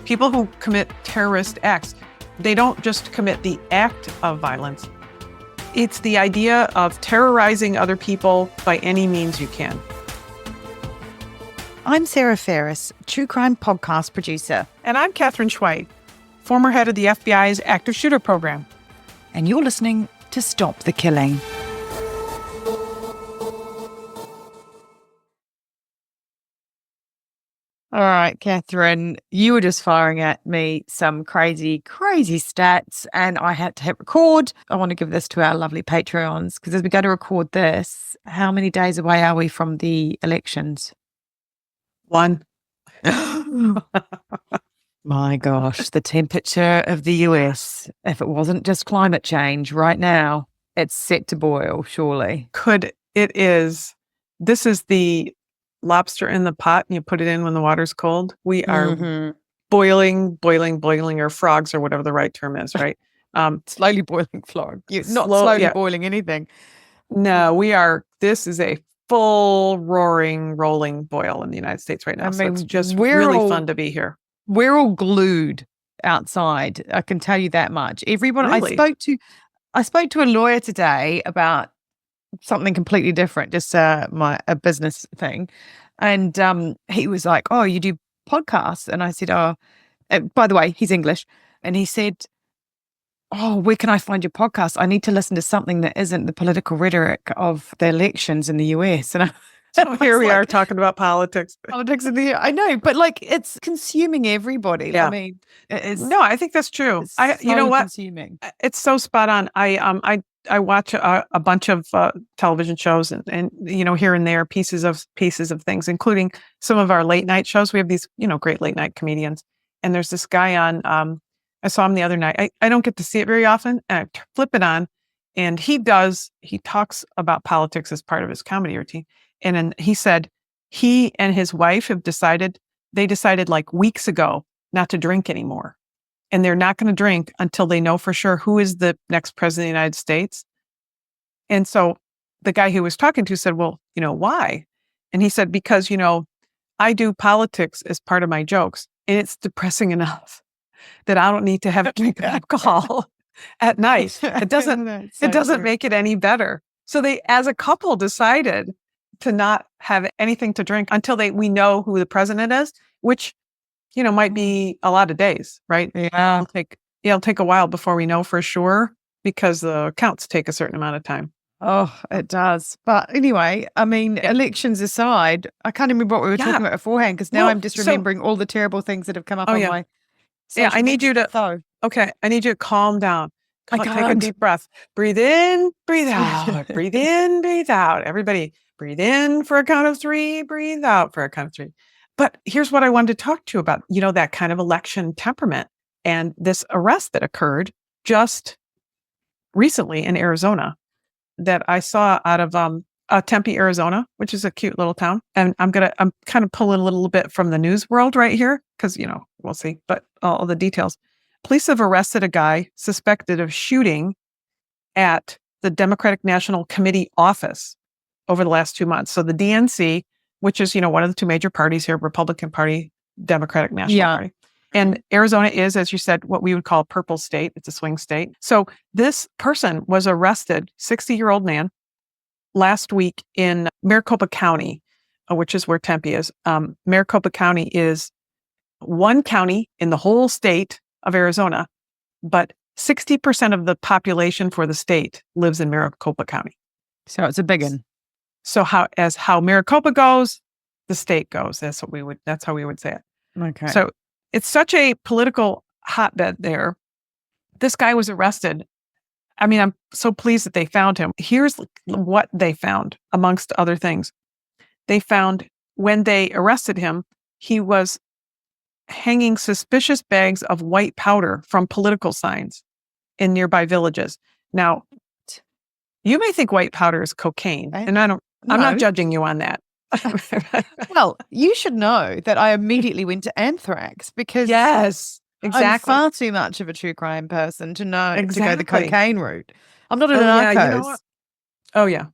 People who commit terrorist acts, they don't just commit the act of violence. It's the idea of terrorizing other people by any means you can. I'm Sarah Ferris, true crime podcast producer. And I'm Catherine Schweid, former head of the FBI's active shooter program. And you're listening to Stop the Killing. All right, Catherine, you were just firing at me some crazy stats, and I had to hit record. I want to give this to our lovely Patreons, because as we go to record this, how many days away are we from the elections? 1. My gosh, the temperature of the US, if it wasn't just climate change right now, it's set to boil, surely. It is. This is the lobster in the pot and you put it in when the water's cold. We are boiling, or frogs, or whatever the right term is, right? Slowly boiling frog. You're not slowly boiling anything. No, we are. This is a full roaring, rolling boil in the United States right now. So it's just really fun to be here. We're all glued outside. I can tell you that much. Everyone really? I spoke to a lawyer today about something completely different, just a business thing. And he was like, "Oh, you do podcasts?" And I said, "Oh," by the way, he's English. And he said, "Oh, where can I find your podcast? I need to listen to something that isn't the political rhetoric of the elections in the US." And here we are talking about politics. I know, but like it's consuming everybody. Yeah. I mean, no, I think that's true. You know what? Consuming. It's so spot on. I watch a bunch of television shows and here and there pieces of things, including some of our late night shows. We have these great late night comedians, and there's this guy on. I saw him the other night. I don't get to see it very often, and I flip it on, and he talks about politics as part of his comedy routine. And then he said he and his wife decided like weeks ago not to drink anymore. And they're not going to drink until they know for sure who is the next president of the United States. And so the guy who was talking to said, "Well, why?" And he said, "Because, I do politics as part of my jokes, and it's depressing enough that I don't need to have a drink of alcohol at night. It doesn't make it any better." So they, as a couple, decided to not have anything to drink until we know who the president is, which might be a lot of days, right? Yeah. It'll take a while before we know for sure, because the counts take a certain amount of time. Oh, it does. But anyway, I mean, elections aside, I can't remember what we were talking about beforehand, because now I'm just remembering all the terrible things that have come up on my I need you to I need you to calm down. Take a deep breath. Breathe in, breathe out. Breathe in, breathe out. Everybody, breathe in for a count of 3, breathe out for a count of 3. But here's what I wanted to talk to you about, that kind of election temperament and this arrest that occurred just recently in Arizona that I saw out of Tempe, Arizona, which is a cute little town. And I'm kind of pulling a little bit from the news world right here because, we'll see, but all the details. Police have arrested a guy suspected of shooting at the Democratic National Committee office over the last 2 months. So the DNC, which is, one of the two major parties here, Republican Party, Democratic National Party. And Arizona is, as you said, what we would call a purple state. It's a swing state. So this person was arrested, 60-year-old man, last week in Maricopa County, which is where Tempe is. Maricopa County is one county in the whole state of Arizona, but 60% of the population for the state lives in Maricopa County. So it's a big one. So how Maricopa goes, the state goes. That's how we would say it. Okay. So it's such a political hotbed there. This guy was arrested. I mean, I'm so pleased that they found him. Here's what they found, amongst other things. They found, when they arrested him, he was hanging suspicious bags of white powder from political signs in nearby villages. Now, you may think white powder is cocaine, and I'm not judging you on that. Well, you should know that I immediately went to anthrax, because yes, exactly. I'm far too much of a true crime person to know to go the cocaine route. I'm not a narcos. Yeah, you know what? Oh yeah,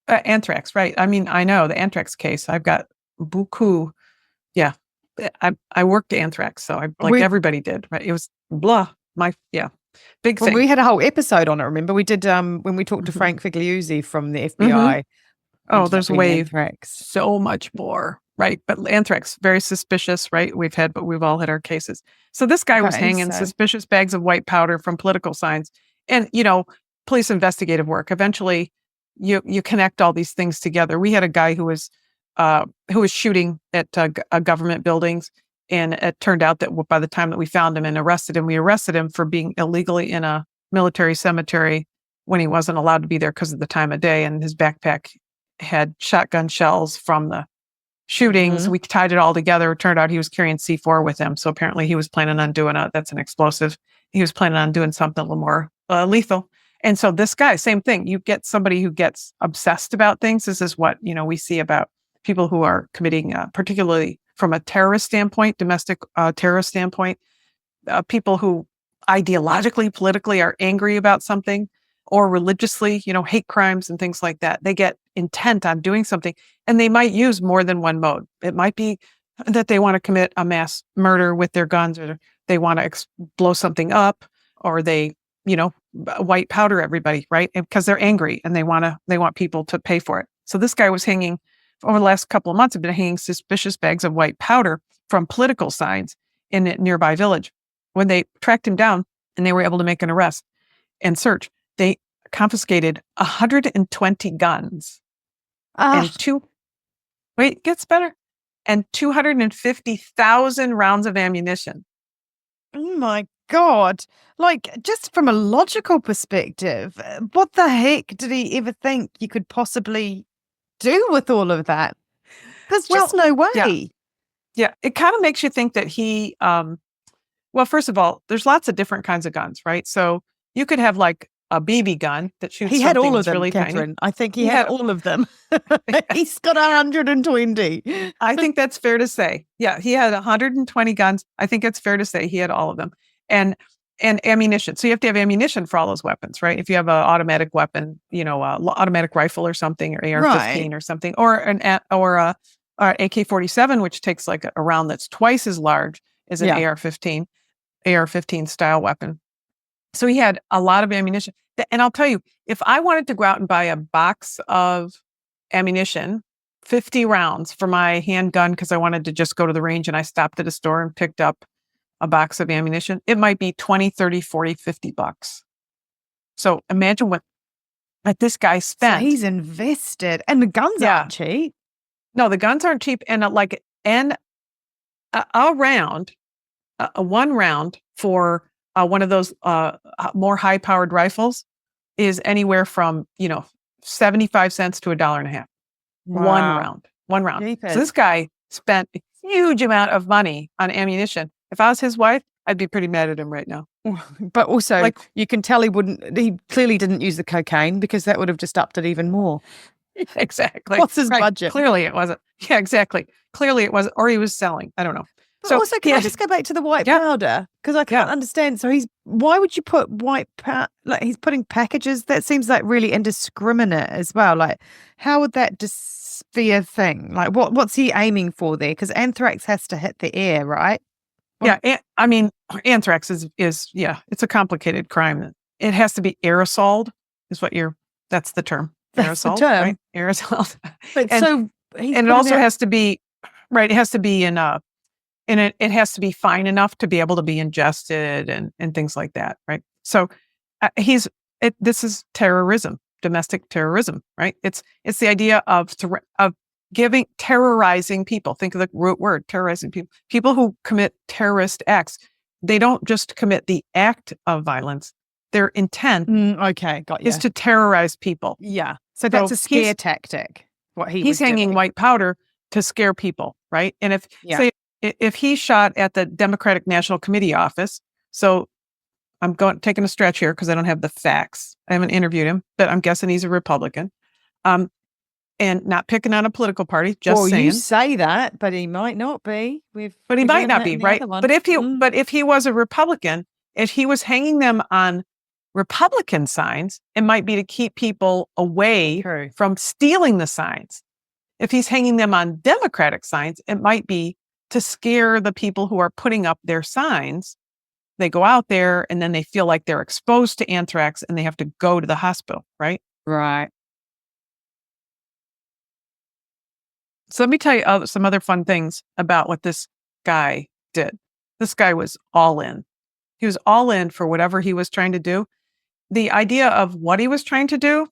anthrax, right? I mean, I know the anthrax case. I've got buku. Yeah, I worked anthrax, so everybody did, right? It was big thing. We had a whole episode on it. Remember, we did when we talked to Frank Figliuzzi from the FBI. Oh, there's way anthrax. So much more, right? But anthrax, very suspicious, right? But we've all had our cases. So this guy was hanging suspicious bags of white powder from political signs, and police investigative work. Eventually, you connect all these things together. We had a guy who was shooting at government buildings, and it turned out that by the time that we found him and we arrested him for being illegally in a military cemetery when he wasn't allowed to be there because of the time of day, and his backpack had shotgun shells from the shootings. We tied it all together. It turned out he was carrying C4 with him. So apparently he was planning on doing that's an explosive. He was planning on doing something a little more lethal. And so this guy, same thing. You get somebody who gets obsessed about things. This is what, we see about people who are committing, particularly from a terrorist standpoint, domestic terrorist standpoint, people who ideologically, politically are angry about something, or religiously, hate crimes and things like that. They get intent on doing something, and they might use more than one mode. It might be that they want to commit a mass murder with their guns, or they want to blow something up, or they, white powder everybody, right? Because they're angry and they want people to pay for it. So this guy was hanging over the last couple of months, have been hanging suspicious bags of white powder from political signs in a nearby village. When they tracked him down and they were able to make an arrest and search, they confiscated 120 guns and it gets better, and 250,000 rounds of ammunition. Oh my God. Just from a logical perspective, what the heck did he ever think you could possibly do with all of that? There's just no way. Yeah. It kind of makes you think that he, first of all, there's lots of different kinds of guns, right? So you could have a BB gun that shoots. He had all of them, really Catherine. Tiny. I think he had all of them. He's got 120. I think that's fair to say. Yeah, he had 120 guns. I think it's fair to say he had all of them, and ammunition. So you have to have ammunition for all those weapons, right? If you have an automatic weapon, automatic rifle or something, or AR-15 or something, or a AK-47, which takes a round that's twice as large as an AR-15 style weapon. So he had a lot of ammunition. And I'll tell you, if I wanted to go out and buy a box of ammunition, 50 rounds for my handgun, because I wanted to just go to the range, and I stopped at a store and picked up a box of ammunition, it might be 20, 30, 40, 50 bucks. So imagine what this guy spent. So he's invested, and the guns aren't cheap. No, the guns aren't cheap. And one round for one of those more high-powered rifles is anywhere from 75 cents to $1.50. Wow. One round. Jeepers. So this guy spent a huge amount of money on ammunition. If I was his wife, I'd be pretty mad at him right now. But also, you can tell he clearly didn't use the cocaine, because that would have just upped it even more. Exactly. What's his budget? Clearly it wasn't. Yeah, exactly. Clearly it wasn't, or he was selling. I don't know. But also, can I just go back to the white powder? Because I can't understand. So why would you put white powder? He's putting packages. That seems really indiscriminate as well. How would that just be a thing? What's he aiming for there? Because anthrax has to hit the air, right? I mean, anthrax is it's a complicated crime. It has to be aerosoled, that's the term. That's aerosol, the term. right? Aerosol. And it also has to be, right, it has to be it has to be fine enough to be able to be ingested and things like that, right? So this is terrorism, domestic terrorism, right? It's the idea of terrorizing people. Think of the root word, terrorizing people. People who commit terrorist acts, they don't just commit the act of violence. Their intent is to terrorize people. Yeah. So that's a scare tactic. He's hanging white powder to scare people, right? And if he shot at the Democratic National Committee office, so I'm taking a stretch here because I don't have the facts. I haven't interviewed him, but I'm guessing he's a Republican. And not picking on a political party, just saying. You say that, but he might not be. But he might not be, right? But if he was a Republican, if he was hanging them on Republican signs, it might be to keep people away from stealing the signs. If he's hanging them on Democratic signs, it might be to scare the people who are putting up their signs. They go out there and then they feel like they're exposed to anthrax and they have to go to the hospital, right? Right. So let me tell you some other fun things about what this guy did. This guy was all in. He was all in for whatever he was trying to do. The idea of what he was trying to do,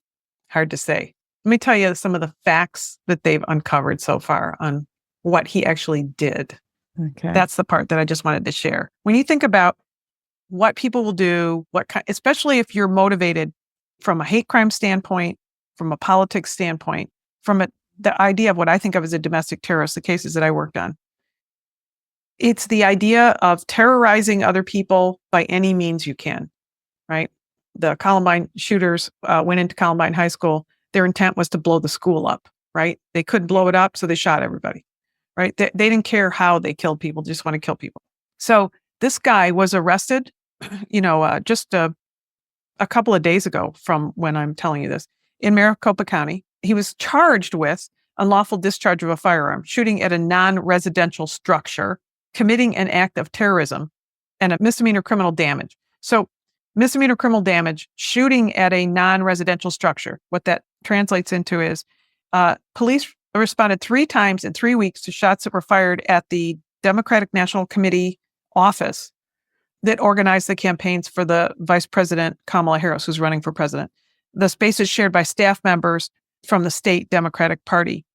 hard to say. Let me tell you some of the facts that they've uncovered so far on what he actually did. Okay. That's the part that I just wanted to share. When you think about what people will do, especially if you're motivated from a hate crime standpoint, from a politics standpoint, the idea of what I think of as a domestic terrorist, the cases that I worked on. It's the idea of terrorizing other people by any means you can, right? The Columbine shooters went into Columbine High School. Their intent was to blow the school up, right? They couldn't blow it up, so they shot everybody, right? They didn't care how they killed people, just want to kill people. So this guy was arrested, just a couple of days ago from when I'm telling you this, in Maricopa County. He was charged with unlawful discharge of a firearm, shooting at a non-residential structure, committing an act of terrorism, and a misdemeanor criminal damage. So misdemeanor criminal damage, shooting at a non-residential structure. What that translates into is police responded 3 times in 3 weeks to shots that were fired at the Democratic National Committee office that organized the campaigns for the Vice President Kamala Harris, who's running for president. The space is shared by staff members from the state Democratic Party.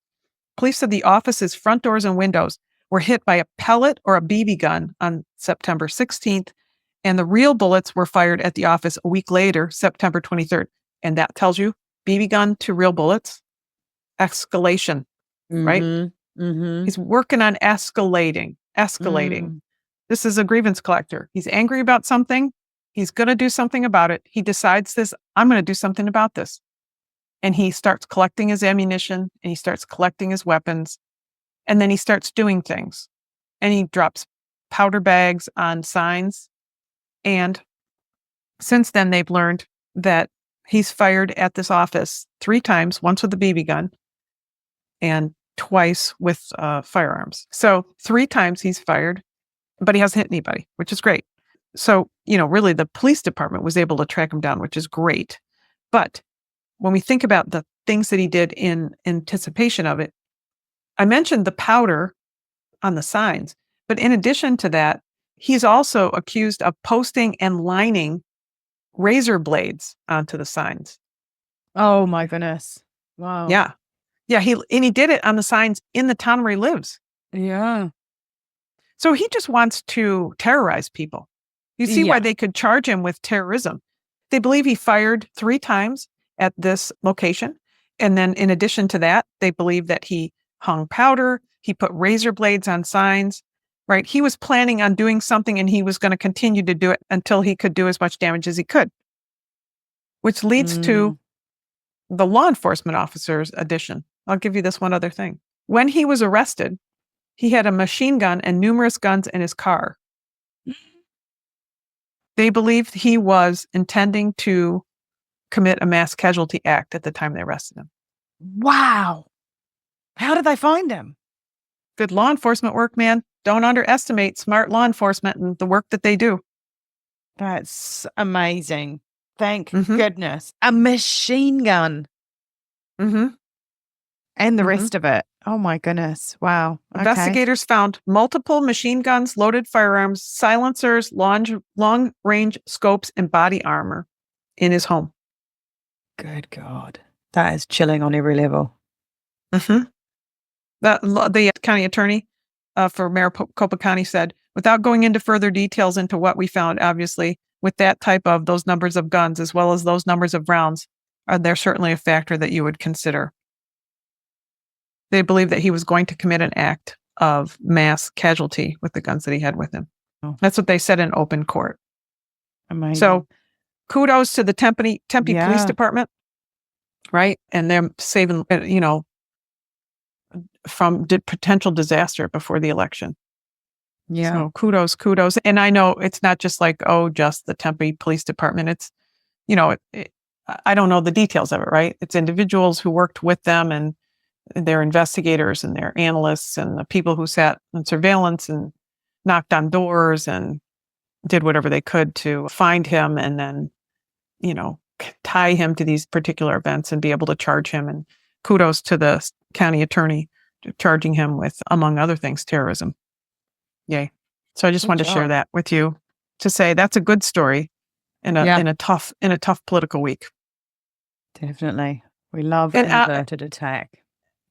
Police said the office's front doors and windows were hit by a pellet or a BB gun on September 16th, and the real bullets were fired at the office a week later, September 23rd. And that tells you BB gun to real bullets, escalation, right? Mm-hmm. He's working on escalating. This is a grievance collector. He's angry about something. He's going to do something about it. He decides I'm going to do something about this. And he starts collecting his ammunition and he starts collecting his weapons. And then he starts doing things. And he drops powder bags on signs. And since then, they've learned that he's fired at this office 3 times, once with a BB gun and twice with firearms. So 3 times he's fired, but he hasn't hit anybody, which is great. So, really the police department was able to track him down, which is great. But when we think about the things that he did in anticipation of it, I mentioned the powder on the signs, but in addition to that, he's also accused of posting and lining razor blades onto the signs. Oh my goodness. Wow. Yeah. Yeah. He did it on the signs in the town where he lives. Yeah. So he just wants to terrorize people. You see why they could charge him with terrorism. They believe he fired 3 times at this location. And then in addition to that, they believe that he hung powder, he put razor blades on signs, right? He was planning on doing something and he was going to continue to do it until he could do as much damage as he could. Which leads to the law enforcement officer's addition. I'll give you this one other thing. When he was arrested, he had a machine gun and numerous guns in his car. They believed he was intending to commit a mass casualty act at the time they arrested him. Wow. How did they find him? Good law enforcement work, man. Don't underestimate smart law enforcement and the work that they do. That's amazing. Thank goodness. A machine gun. And the rest of it. Oh my goodness. Wow. Investigators found multiple machine guns, loaded firearms, silencers, long-range scopes, and body armor in his home. Good God. That is chilling on every level. The county attorney for Maricopa County said, without going into further details into what we found, obviously, with that type of those numbers of guns, as well as those numbers of rounds, they're certainly a factor that you would consider. They believe that he was going to commit an act of mass casualty with the guns that he had with him. Oh. That's what they said in open court. Amazing. So kudos to the Tempe Police Department, right? And they're saving, from potential disaster before the election. Yeah. So kudos. And I know it's not just like, just the Tempe Police Department. It's, I don't know the details of it, right? It's individuals who worked with them and their investigators and their analysts and the people who sat on surveillance and knocked on doors and did whatever they could to find him and then, tie him to these particular events and be able to charge him. And kudos to the county attorney charging him with, among other things, terrorism. Yay. So I just wanted to share that with you to say that's a good story in a tough political week. Definitely. We love an inverted attack.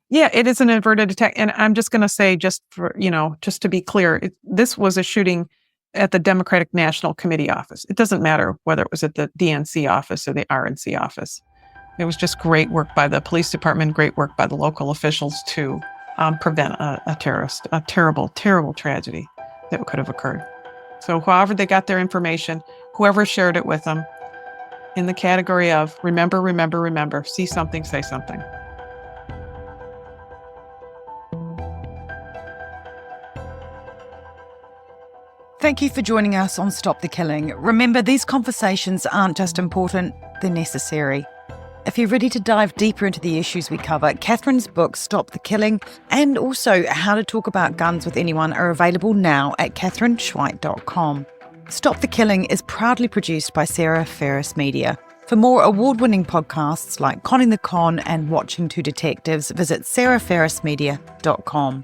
Yeah, it is an inverted attack. And I'm just going to say, just to be clear, this was a shooting at the Democratic National Committee office. It doesn't matter whether it was at the DNC office or the RNC office. It was just great work by the police department, great work by the local officials to prevent a terrible, terrible tragedy that could have occurred. So however they got their information, whoever shared it with them, in the category of remember, remember, remember, see something, say something. Thank you for joining us on Stop the Killing. Remember, these conversations aren't just important, they're necessary. If you're ready to dive deeper into the issues we cover, Catherine's book, Stop the Killing, and also How to Talk About Guns with Anyone are available now at catherineschweit.com. Stop the Killing is proudly produced by Sarah Ferris Media. For more award-winning podcasts like Conning the Con and Watching Two Detectives, visit sarahferrismedia.com.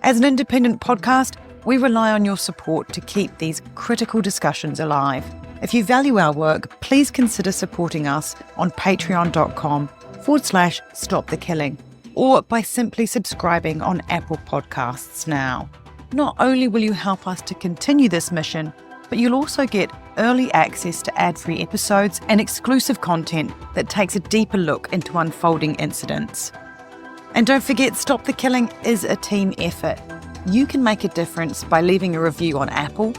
As an independent podcast, we rely on your support to keep these critical discussions alive. If you value our work, please consider supporting us on patreon.com/stopthekilling or by simply subscribing on Apple Podcasts now. Not only will you help us to continue this mission, but you'll also get early access to ad-free episodes and exclusive content that takes a deeper look into unfolding incidents. And don't forget, Stop the Killing is a team effort. You can make a difference by leaving a review on Apple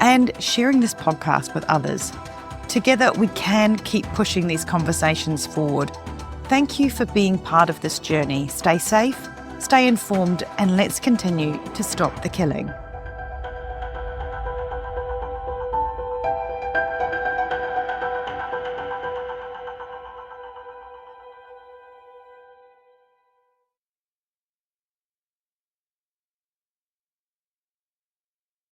and sharing this podcast with others. Together, we can keep pushing these conversations forward. Thank you for being part of this journey. Stay safe, stay informed, and let's continue to stop the killing.